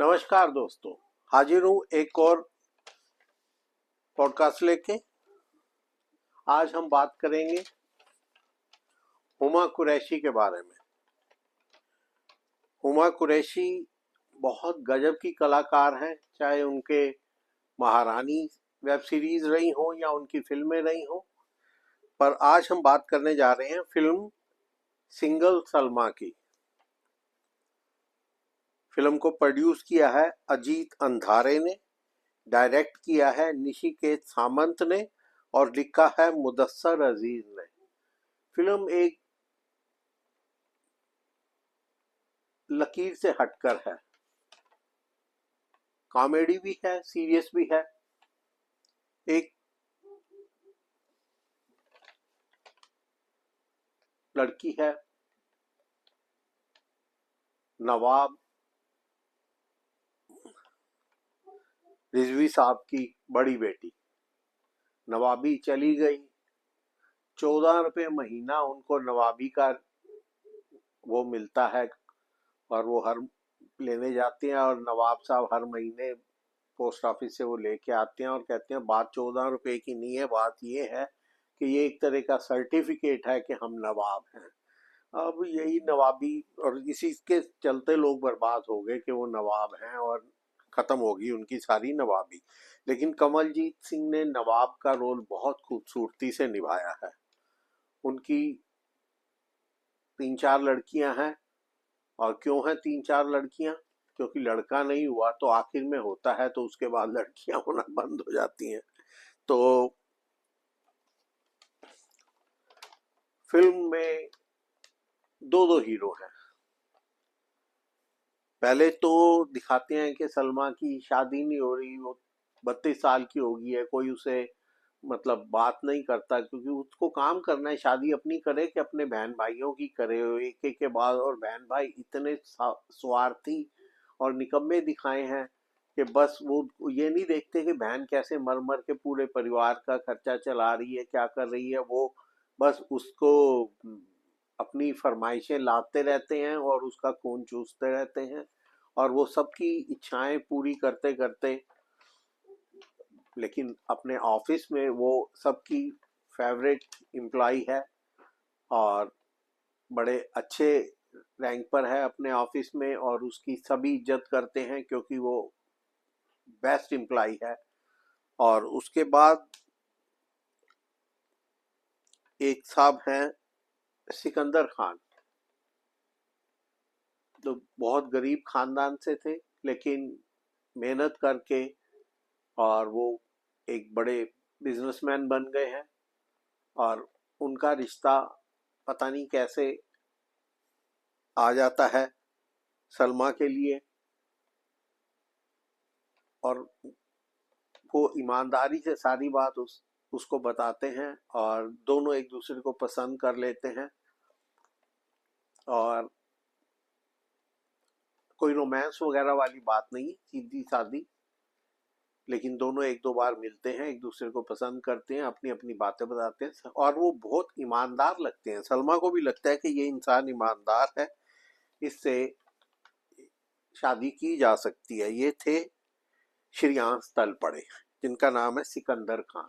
नमस्कार दोस्तों, हाजिर हूँ एक और पॉडकास्ट लेके। आज हम बात करेंगे हुमा कुरैशी के बारे में। हुमा कुरैशी बहुत गजब की कलाकार हैं, चाहे उनके महारानी वेब सीरीज रही हो या उनकी फिल्में रही हो। पर आज हम बात करने जा रहे हैं फिल्म सिंगल सलमा की। फिल्म को प्रोड्यूस किया है अजीत अंधारे ने, डायरेक्ट किया है निशिकेत सामंत ने और लिखा है मुदस्सर अजीज ने। फिल्म एक लकीर से हटकर है, कॉमेडी भी है, सीरियस भी है। एक लड़की है, नवाब रिजवी साहब की बड़ी बेटी। नवाबी चली गई, 14 रुपये महीना उनको नवाबी का वो मिलता है और वो हर लेने जाते हैं और नवाब साहब हर महीने पोस्ट ऑफिस से वो लेके आते हैं और कहते हैं बात 14 रुपए की नहीं है, बात ये है कि ये एक तरह का सर्टिफिकेट है कि हम नवाब हैं। अब यही नवाबी और इसी के चलते लोग बर्बाद हो गए कि वो नवाब हैं और खत्म होगी उनकी सारी नवाबी। लेकिन कमलजीत सिंह ने नवाब का रोल बहुत खूबसूरती से निभाया है। उनकी 3-4 लड़कियां हैं। और क्यों हैं 3-4 लड़कियां? क्योंकि लड़का नहीं हुआ तो आखिर में होता है तो उसके बाद लड़कियां होना बंद हो जाती हैं। तो फिल्म में दो दो हीरो हैं। पहले तो दिखाते हैं कि सलमा की शादी नहीं हो रही, वो 32 साल की हो गई है, कोई उसे मतलब बात नहीं करता क्योंकि उसको काम करना है। शादी अपनी करे कि अपने बहन भाइयों की करे, एक एक के बाद। और बहन भाई इतने स्वार्थी और निकम्मे दिखाए हैं कि बस वो ये नहीं देखते कि बहन कैसे मर मर के पूरे परिवार का खर्चा चला रही है, क्या कर रही है। वो बस उसको अपनी फरमाइशें लाते रहते हैं और उसका खून चूसते रहते हैं और वो सबकी इच्छाएं पूरी करते करते, लेकिन अपने ऑफिस में वो सबकी फेवरेट एम्प्लॉय है और बड़े अच्छे रैंक पर है अपने ऑफिस में और उसकी सभी इज्जत करते हैं क्योंकि वो बेस्ट एम्प्लॉय है। और उसके बाद एक साहब हैं सिकंदर खान, तो बहुत गरीब खानदान से थे लेकिन मेहनत करके और वो एक बड़े बिजनेसमैन बन गए हैं। और उनका रिश्ता पता नहीं कैसे आ जाता है सलमा के लिए और वो ईमानदारी से सारी बात उसको बताते हैं और दोनों एक दूसरे को पसंद कर लेते हैं। और कोई रोमांस वगैरह वाली बात नहीं, सीधी सादी, लेकिन दोनों एक दो बार मिलते हैं, एक दूसरे को पसंद करते हैं, अपनी अपनी बातें बताते हैं और वो बहुत ईमानदार लगते हैं। सलमा को भी लगता है कि ये इंसान ईमानदार है, इससे शादी की जा सकती है। ये थे श्रेयांश तलपड़े, जिनका नाम है सिकंदर खान।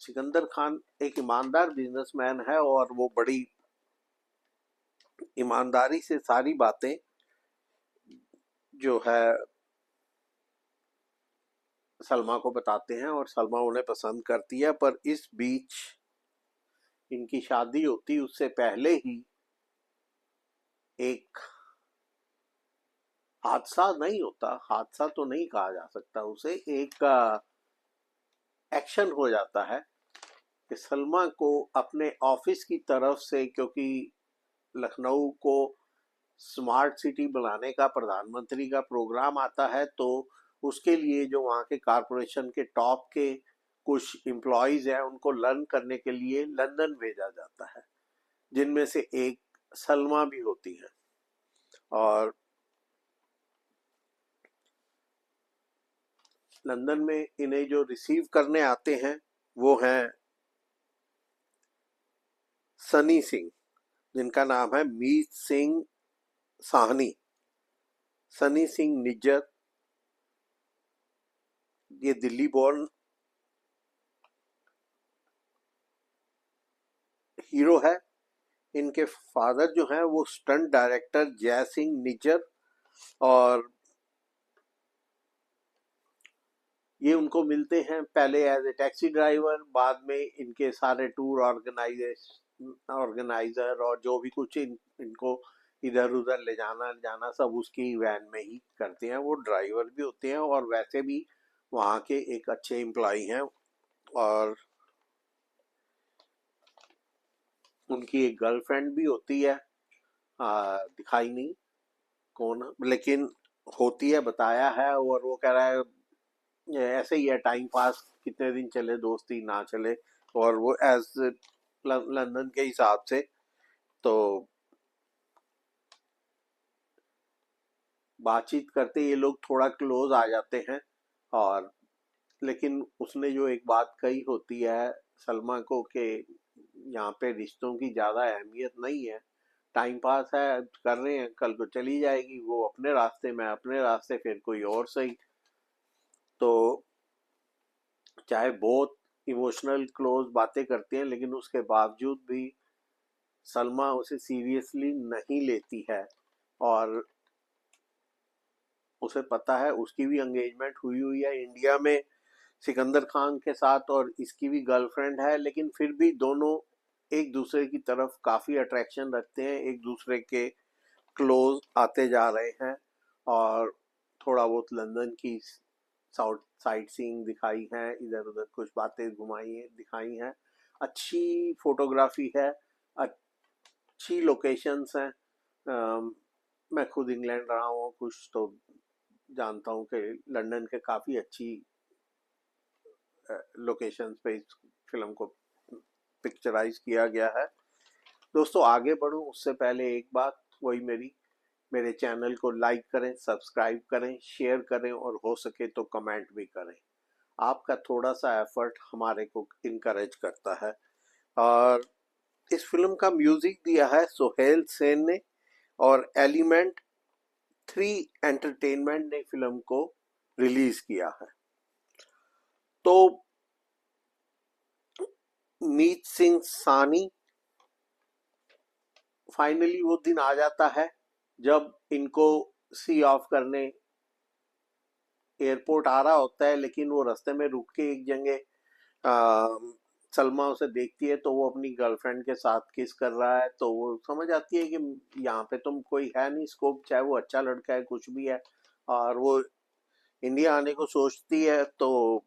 सिकंदर खान एक ईमानदार बिजनेसमैन है और वो बड़ी ईमानदारी से सारी बातें जो है सलमा को बताते हैं और सलमा उन्हें पसंद करती है। पर इस बीच इनकी शादी होती उससे पहले ही एक हादसा नहीं होता, हादसा तो नहीं कहा जा सकता उसे, एक एक्शन हो जाता है कि सलमा को अपने ऑफिस की तरफ से, क्योंकि लखनऊ को स्मार्ट सिटी बनाने का प्रधानमंत्री का प्रोग्राम आता है, तो उसके लिए जो वहाँ के कारपोरेशन के टॉप के कुछ एम्प्लॉयज हैं उनको लर्न करने के लिए लंदन भेजा जाता है, जिनमें से एक सलमा भी होती है। और लंदन में इन्हें जो रिसीव करने आते हैं वो हैं सनी सिंह, जिनका नाम है मीत सिंह साहनी, सनी सिंह निज्जत ये दिल्ली बोर्न हीरो है। इनके फादर जो हैं वो स्टंट डायरेक्टर जय सिंह निज्जर, और ये उनको मिलते हैं पहले एज ए टैक्सी ड्राइवर, बाद में इनके सारे टूर ऑर्गेनाइजर और जो भी कुछ इनको इधर उधर ले जाना जाना सब उसकी वैन में ही करते हैं। वो ड्राइवर भी होते हैं और वैसे भी वहाँ के एक अच्छे एम्प्लॉय हैं। और उनकी एक गर्लफ्रेंड भी होती है, दिखाई नहीं कौन, लेकिन होती है, बताया है। और वो कह रहा है ये ऐसे ही है, टाइम पास, कितने दिन चले दोस्ती ना चले। और वो एज लंदन के हिसाब से तो बातचीत करते ये लोग थोड़ा क्लोज आ जाते हैं। और लेकिन उसने जो एक बात कही होती है सलमा को कि यहाँ पे रिश्तों की ज्यादा अहमियत नहीं है, टाइम पास है, कर रहे हैं, कल को चली जाएगी, वो अपने रास्ते में अपने रास्ते, फिर कोई और सही। तो चाहे बहुत इमोशनल क्लोज बातें करते हैं लेकिन उसके बावजूद भी सलमा उसे सीरियसली नहीं लेती है। और उसे पता है उसकी भी एंगेजमेंट हुई हुई है इंडिया में सिकंदर खान के साथ, और इसकी भी गर्लफ्रेंड है, लेकिन फिर भी दोनों एक दूसरे की तरफ काफी अट्रैक्शन रखते हैं, एक दूसरे के क्लोज आते जा रहे हैं। और थोड़ा बहुत लंदन की साउथ साइट सीइंग दिखाई है, इधर उधर कुछ बातें घुमाई है दिखाई हैं, अच्छी फोटोग्राफी है, अच्छी लोकेशंस हैं। मैं खुद इंग्लैंड रहा हूँ कुछ, तो जानता हूँ कि लंदन के काफ़ी अच्छी लोकेशंस पे इस फिल्म को पिक्चराइज किया गया है। दोस्तों आगे बढ़ूँ उससे पहले एक बात, वही मेरे चैनल को लाइक करें, सब्सक्राइब करें, शेयर करें और हो सके तो कमेंट भी करें। आपका थोड़ा सा एफर्ट हमारे को इनकरेज करता है। और इस फिल्म का म्यूजिक दिया है सोहेल सेन ने, और एलिमेंट 3 एंटरटेनमेंट ने फिल्म को रिलीज किया है। तो मीत सिंह सानी, फाइनली वो दिन आ जाता है जब इनको सी ऑफ करने एयरपोर्ट आ रहा होता है, लेकिन वो रास्ते में रुक के एक जगह सलमा उसे देखती है तो वो अपनी गर्लफ्रेंड के साथ किस कर रहा है, तो वो समझ आती है कि यहाँ पे तुम कोई है नहीं स्कोप, चाहे वो अच्छा लड़का है कुछ भी है। और वो इंडिया आने को सोचती है, तो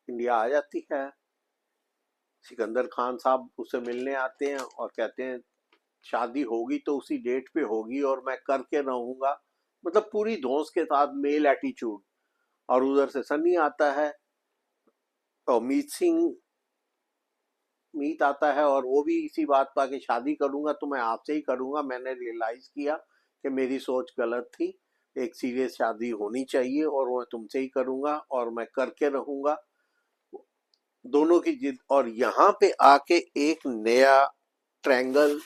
इंडिया आ जाती है। सिकंदर खान साहब उससे मिलने आते हैं और कहते हैं शादी होगी तो उसी डेट पे होगी और मैं करके रहूंगा, मतलब पूरी धौंस के साथ मेल एटीट्यूड। और उधर से सनी आता है और मीत आता है, और वो भी इसी बात पर कि शादी करूंगा तो मैं आपसे ही करूंगा, मैंने रियलाइज किया कि मेरी सोच गलत थी, एक सीरियस शादी होनी चाहिए और वो तुमसे ही करूंगा और मैं करके रहूंगा। दोनों की जिद, और यहाँ पे आके एक नया ट्रायंगल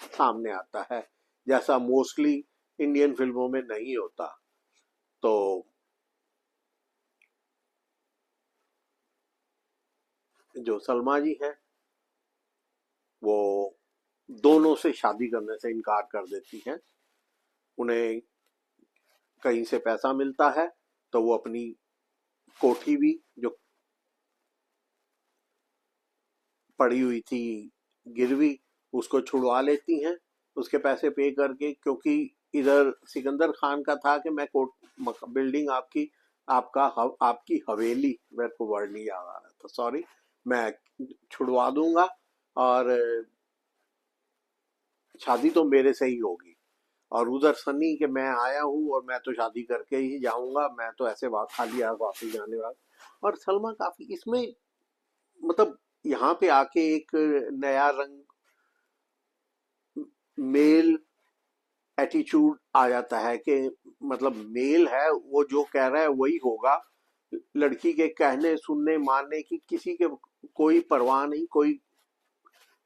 सामने आता है जैसा मोस्टली इंडियन फिल्मों में नहीं होता। तो जो सलमा जी हैं वो दोनों से शादी करने से इनकार कर देती हैं। उन्हें कहीं से पैसा मिलता है तो वो अपनी कोठी भी जो पड़ी हुई थी गिरवी, उसको छुड़वा लेती हैं उसके पैसे पे करके, क्योंकि इधर सिकंदर खान का था कि मैं कोट बिल्डिंग आपकी आपकी हवेली, मेरे को वर्ड नहीं याद आ रहा था, सॉरी, मैं छुड़वा दूंगा और शादी तो मेरे से ही होगी। और उधर सनी कि मैं आया हूँ और मैं तो शादी करके ही जाऊंगा, मैं तो ऐसे खाली हाथ वापस जाने वाला। और सलमा काफी इसमें, मतलब यहाँ पे आके एक नया रंग, मेल एटीट्यूड आ जाता है कि मतलब मेल है वो जो कह रहा है वही होगा, लड़की के कहने सुनने मानने की किसी के कोई परवाह नहीं कोई।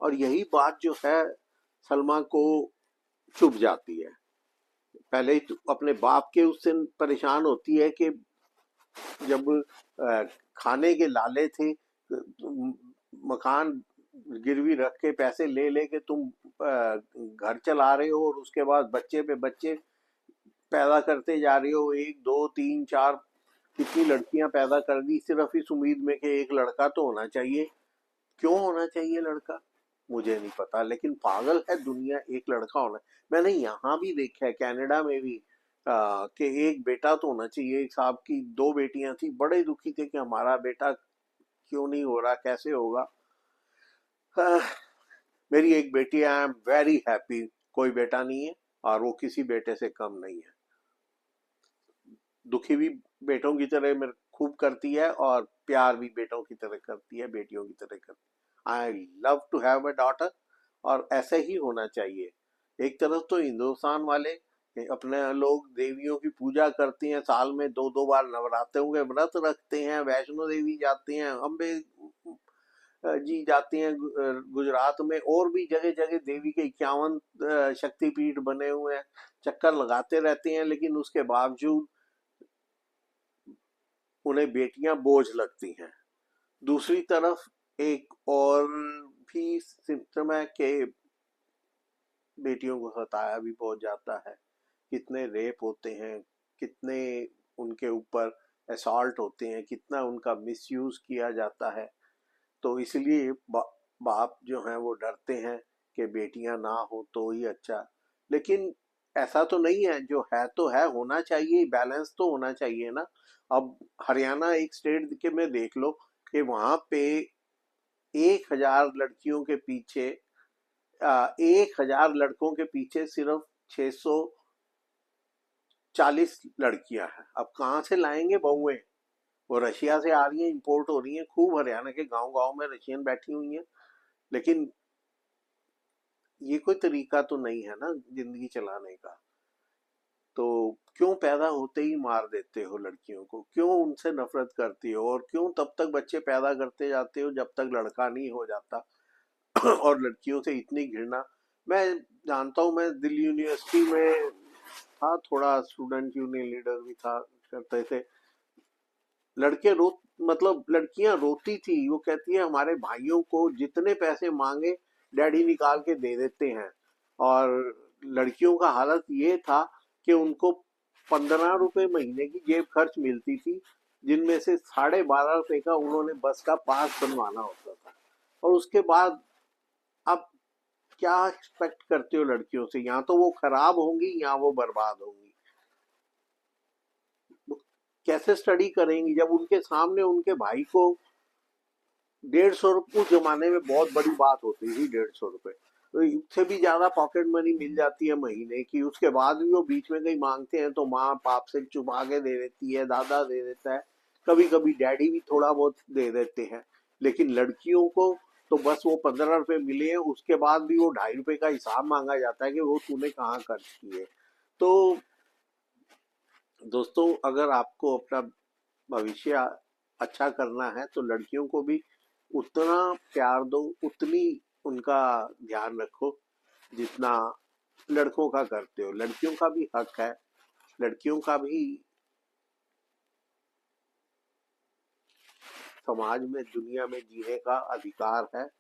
और यही बात जो है सलमा को चुभ जाती है। पहले ही तो अपने बाप के उससे परेशान होती है कि जब अ, खाने के लाले थे, मकान गिरवी रख के पैसे ले ले के तुम घर चला रहे हो, और उसके बाद बच्चे पे बच्चे पैदा करते जा रही हो, एक दो तीन चार, कितनी लड़कियां पैदा कर दी सिर्फ इस उम्मीद में कि एक लड़का तो होना चाहिए। क्यों होना चाहिए लड़का, मुझे नहीं पता, लेकिन पागल है दुनिया, एक लड़का होना। मैंने यहाँ भी देखा है, कनाडा में भी, कि एक बेटा तो होना चाहिए। एक साहब की दो बेटियां थी, बड़े दुखी थे कि हमारा बेटा क्यों नहीं हो रहा, कैसे होगा। आह, मेरी एक बेटी है, आई एम वेरी हैप्पी। कोई बेटा नहीं है, और वो किसी बेटे से कम नहीं है। दुखी भी बेटों की तरह मेरे खूब करती है, और प्यार भी बेटों की तरह करती है, बेटियों की तरह करती है। I love to have a daughter, और ऐसे ही होना चाहिए। एक तरफ तो हिंदुस्तान वाले अपने लोग देवियों की पूजा करते हैं, साल में दो दो बार नवरात्रों के व्रत रखते हैं, वैष्णो देवी जाते हैं, अम्बे जी जाते हैं, गुजरात में और भी जगह जगह देवी के 51 शक्तिपीठ बने हुए हैं, चक्कर लगाते रहते हैं, लेकिन उसके बावजूद उन्हें बेटियां बोझ लगती हैं। दूसरी तरफ एक और भी सिम्टम है कि बेटियों को सताया भी बहुत जाता है। कितने रेप होते हैं, कितने उनके ऊपर असॉल्ट होते हैं, कितना उनका मिसयूज किया जाता है। तो इसलिए बाप जो हैं वो डरते हैं कि बेटियां ना हो तो ही अच्छा। लेकिन ऐसा तो नहीं है, जो है तो है, होना चाहिए, बैलेंस तो होना चाहिए ना। अब हरियाणा एक स्टेट के में देख लो कि वहां पे 1,000 लड़कियों के पीछे 1,000 लड़कों के पीछे सिर्फ 640 लड़कियां हैं। अब कहाँ से लाएंगे बहुएं, वो रशिया से आ रही हैं, इंपोर्ट हो रही हैं, खूब हरियाणा के गांव गांव में रशियन बैठी हुई हैं। लेकिन ये कोई तरीका तो नहीं है ना जिंदगी चलाने का। तो क्यों पैदा होते ही मार देते हो लड़कियों को, क्यों उनसे नफरत करती हो, और क्यों तब तक बच्चे पैदा करते जाते हो जब तक लड़का नहीं हो जाता। और लड़कियों से इतनी घृणा। मैं जानता हूँ, मैं दिल्ली यूनिवर्सिटी में था, थोड़ा स्टूडेंट यूनियन लीडर भी था, करते थे। लड़के रो मतलब लड़कियां रोती थी, वो कहती है हमारे भाइयों को जितने पैसे मांगे डैडी निकाल के दे देते हैं। और लड़कियों का हालत ये था कि उनको 15 रुपए महीने की जेब खर्च मिलती थी, जिनमें से 12.5 रुपए का उन्होंने बस का पास बनवाना होता था। और उसके बाद आप क्या एक्सपेक्ट करते हो लड़कियों से, या तो वो खराब होंगी या वो बर्बाद होंगी। वो कैसे स्टडी करेंगी जब उनके सामने उनके भाई को 150 उस जमाने में बहुत बड़ी बात होती थी, 150 रुपए, तो इससे भी ज्यादा पॉकेट मनी मिल जाती है महीने की। उसके बाद भी वो बीच में कहीं मांगते हैं तो माँ बाप से छुपा के दे देती है, दादा दे देता है, कभी कभी डैडी भी थोड़ा बहुत दे देते हैं। लेकिन लड़कियों को तो बस वो 15 रुपए मिले हैं, उसके बाद भी वो 2.5 रुपए का हिसाब मांगा जाता है कि वो तूने कहाँ खर्च किए। तो दोस्तों, अगर आपको अपना भविष्य अच्छा करना है तो लड़कियों को भी उतना प्यार दो, उतनी उनका ध्यान रखो जितना लड़कों का करते हो। लड़कियों का भी हक है, लड़कियों का भी समाज में दुनिया में जीने का अधिकार है,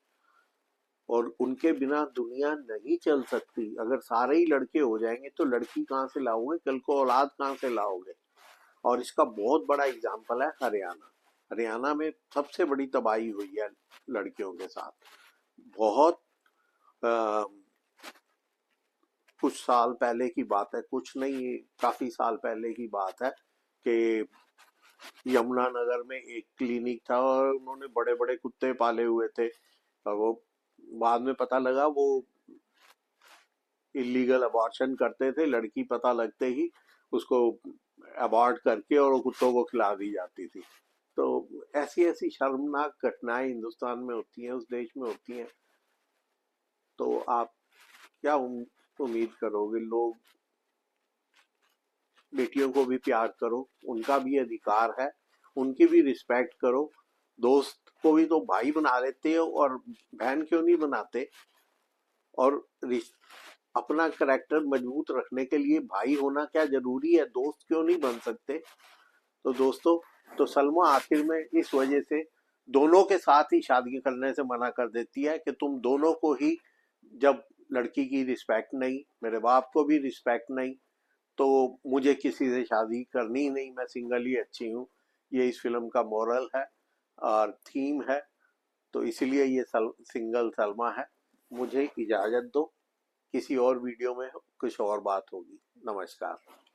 और उनके बिना दुनिया नहीं चल सकती। अगर सारे ही लड़के हो जाएंगे तो लड़की कहाँ से लाओगे, कल को औलाद कहाँ से लाओगे। और इसका बहुत बड़ा एग्जाम्पल है हरियाणा। हरियाणा में सबसे बड़ी तबाही हुई है लड़कियों के साथ। बहुत अ, कुछ साल पहले की बात है, कुछ नहीं काफी साल पहले की बात है, कि यमुनानगर में एक क्लिनिक था और उन्होंने बड़े बड़े कुत्ते पाले हुए थे। और वो बाद में पता लगा वो इलीगल अबॉर्शन करते थे, लड़की पता लगते ही उसको अबॉर्ट करके और वो कुत्तों को खिला दी जाती थी। तो ऐसी ऐसी शर्मनाक घटनाएं हिंदुस्तान में होती हैं, उस देश में होती हैं। तो आप क्या उम्मीद करोगे, लोग बेटियों को भी प्यार करो, उनका भी अधिकार है, उनकी भी रिस्पेक्ट करो। दोस्त को भी तो भाई बना लेते हो, और बहन क्यों नहीं बनाते। और अपना करैक्टर मजबूत रखने के लिए भाई होना क्या जरूरी है, दोस्त क्यों नहीं बन सकते। तो दोस्तों, तो सलमा आखिर में इस वजह से दोनों के साथ ही शादी करने से मना कर देती है कि तुम दोनों को ही, जब लड़की की रिस्पेक्ट नहीं, मेरे बाप को भी रिस्पेक्ट नहीं, तो मुझे किसी से शादी करनी ही नहीं, मैं सिंगल ही अच्छी हूँ। ये इस फिल्म का मोरल है और थीम है। तो इसलिए ये सिंगल सलमा है। मुझे इजाजत दो, किसी और वीडियो में कुछ और बात होगी। नमस्कार।